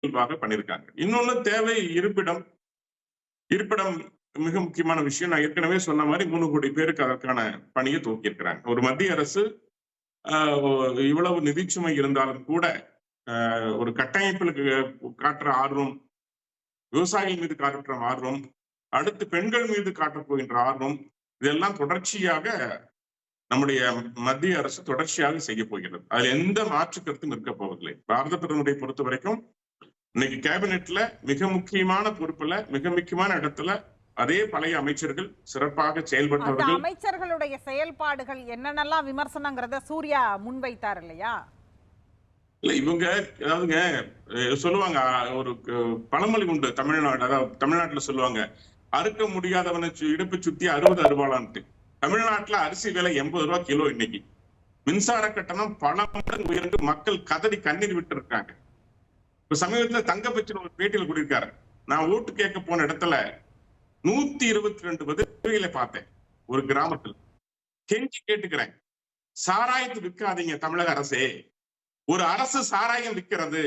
பண்ணிருக்காங்க. இன்னொன்னு தேவை இருப்பிடம். இருப்பிடம் மிக முக்கியமான விஷயம். நான் ஏற்கனவே சொன்ன மாரி 3 கோடி பேருக்கு அதற்கான பணிய துவக்கி இருக்கிறாங்க. ஒரு மத்திய அரசு அ இவ்வளவு நிதிச்சுமை இருந்தாலும் கூட, ஒரு கட்டமைப்புக்கு காட்டுற ஆர்வம், விவசாயிகள் மீது காட்டுற ஆர்வம், அடுத்து பெண்கள் மீது காட்டப் போகின்ற ஆர்வம், இதெல்லாம் தொடர்ச்சியாக நம்முடைய மத்திய அரசு தொடர்ச்சியாக செய்யப் போகிறது. அதுல எந்த மாற்று கருத்தும் இருக்கப் போவதில்லை. பாரத பிரதமரை பொறுத்தவரைக்கும் இன்னைக்கு கேபினெட்ல மிக முக்கியமான பொறுப்புல, மிக முக்கியமான இடத்துல அதே பழைய அமைச்சர்கள் சிறப்பாக அந்த செயல்பட்டவர்கள். அமைச்சர்களுடைய செயல்பாடுகள் என்னென்னலாம் விமர்சனங்கிறத சூர்யா முன்வைத்தார் இல்லையா? இல்ல இவங்க அதாவதுங்க சொல்லுவாங்க ஒரு பழமொழி உண்டு தமிழ்நாடு, அதாவது தமிழ்நாட்டுல சொல்லுவாங்க, அறுக்க முடியாதவனை இடுப்பு சுத்தி 60 அறுவாளான்ட்டு. தமிழ்நாட்டுல அரிசி விலை 80 ரூபாய் கிலோ இன்னைக்கு. மின்சார கட்டணம் பல மடங்கு உயர்ந்து மக்கள் கதறி கண்ணீர் விட்டு இருக்காங்க. இப்ப சமீபத்துல தங்கப்பச்சன் ஒரு பேட்டியில் கூறியிருக்காரு, நான் ஓட்டு கேட்க போன இடத்துல 122 உதவிகளை பார்த்தேன் ஒரு கிராமத்தில். கெஞ்சி கேட்டுக்கிறேன், சாராயத்தை விற்காதீங்க தமிழக அரசே. ஒரு அரசு சாராயம் விற்கிறது,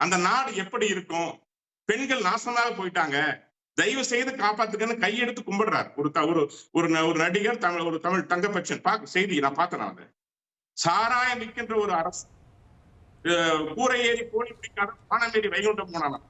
அந்த நாடு எப்படி இருக்கும்? பெண்கள் நாசமாக போயிட்டாங்க, தயவு செய்து காப்பாத்துக்கன்னு கையெடுத்து கும்பிடுறார். ஒரு நடிகர், ஒரு தமிழ் தங்கப்பச்சன் செய்தி நான் பார்த்தேன். நான் சாராயம் விற்கின்ற ஒரு அரசு, கூரை ஏறி கோழி பிடிக்காத பானம் ஏறி வைகுண்டம் போனாலும்